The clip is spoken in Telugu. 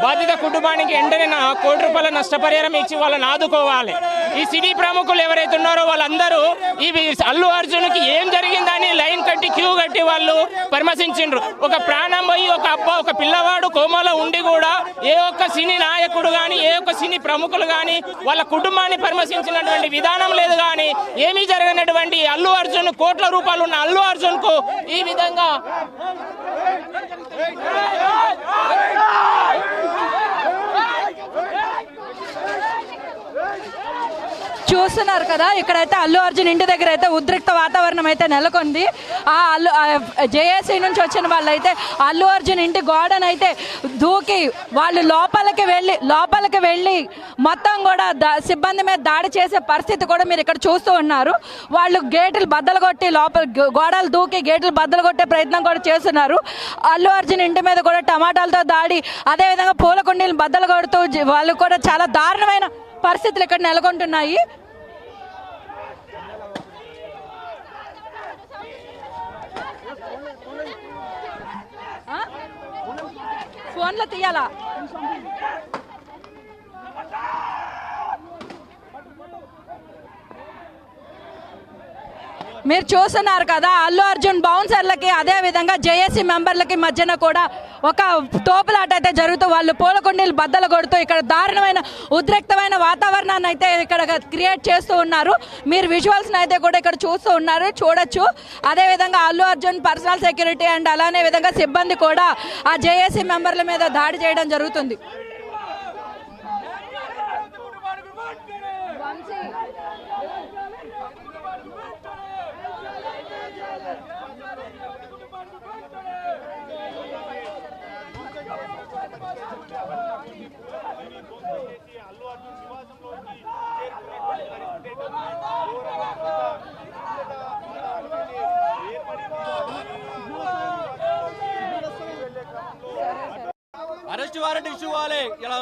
బాధిత కుటుంబానికి వెంటనే ₹1 కోటి నష్టపరిహారం ఇచ్చి వాళ్ళని ఆదుకోవాలి. ఈ సినీ ప్రముఖులు ఎవరైతే ఉన్నారో వాళ్ళందరూ ఈ అల్లు అర్జున్కి ఏం జరిగిందని లైన్ కట్టి క్యూ కట్టి వాళ్ళు పరామర్శించిండ్రు. ఒక ప్రాణం పోయి ఒక పిల్లవాడు కోమాలో ఉండి కూడా ఏ ఒక్క సినీ నాయకుడు కానీ ఏ ఒక్క సినీ ప్రముఖులు కానీ వాళ్ళ కుటుంబాన్ని పరామర్శించినటువంటి విధానం లేదు. కానీ ఏమీ జరగనటువంటి అల్లు అర్జున్ కోట్ల రూపాయలు ఉన్న అల్లు అర్జున్ కు ఈ విధంగా చూస్తున్నారు కదా, ఇక్కడైతే అల్లు అర్జున్ ఇంటి దగ్గర అయితే ఉద్రిక్త వాతావరణం అయితే నెలకొంది. జేఏసీ నుంచి వచ్చిన వాళ్ళైతే అల్లు అర్జున్ ఇంటి గోడనైతే దూకి వాళ్ళు లోపలికి వెళ్ళి మొత్తం కూడా సిబ్బంది మీద దాడి చేసే పరిస్థితి కూడా మీరు ఇక్కడ చూస్తూ ఉన్నారు. వాళ్ళు గేట్లు బద్దలు కొట్టి గోడలు దూకి గేట్లు బద్దలు కొట్టే ప్రయత్నం కూడా చేస్తున్నారు. అల్లు అర్జున్ ఇంటి మీద కూడా టమాటాలతో దాడి, అదేవిధంగా పూల కుండీలు బద్దలు కొడుతూ వాళ్ళు కూడా చాలా దారుణమైన పరిస్థితులు ఇక్కడ నెలకొంటున్నాయి. ఫోన్లో తీయాలా? మీరు చూస్తున్నారు కదా, అల్లు అర్జున్ బౌన్సర్లకి అదే విధంగా జేఏసీ మెంబర్లకి మధ్యన కూడా ఒక తోపులాట అయితే జరుగుతూ వాళ్ళు పూలకుండీలు బద్దలు కొడుతూ ఇక్కడ దారుణమైన ఉద్రిక్తమైన వాతావరణాన్ని అయితే ఇక్కడ క్రియేట్ చేస్తూ ఉన్నారు. మీరు విజువల్స్ అయితే కూడా ఇక్కడ చూస్తూ ఉన్నారు, చూడొచ్చు. అదేవిధంగా Allu Arjun personal security and అలానే విధంగా సిబ్బంది కూడా ఆ జేఏసీ మెంబర్ల మీద దాడి చేయడం జరుగుతుంది. అరెస్ట్ వారెంట్ ఇష్యూ కావాలి. ఇలా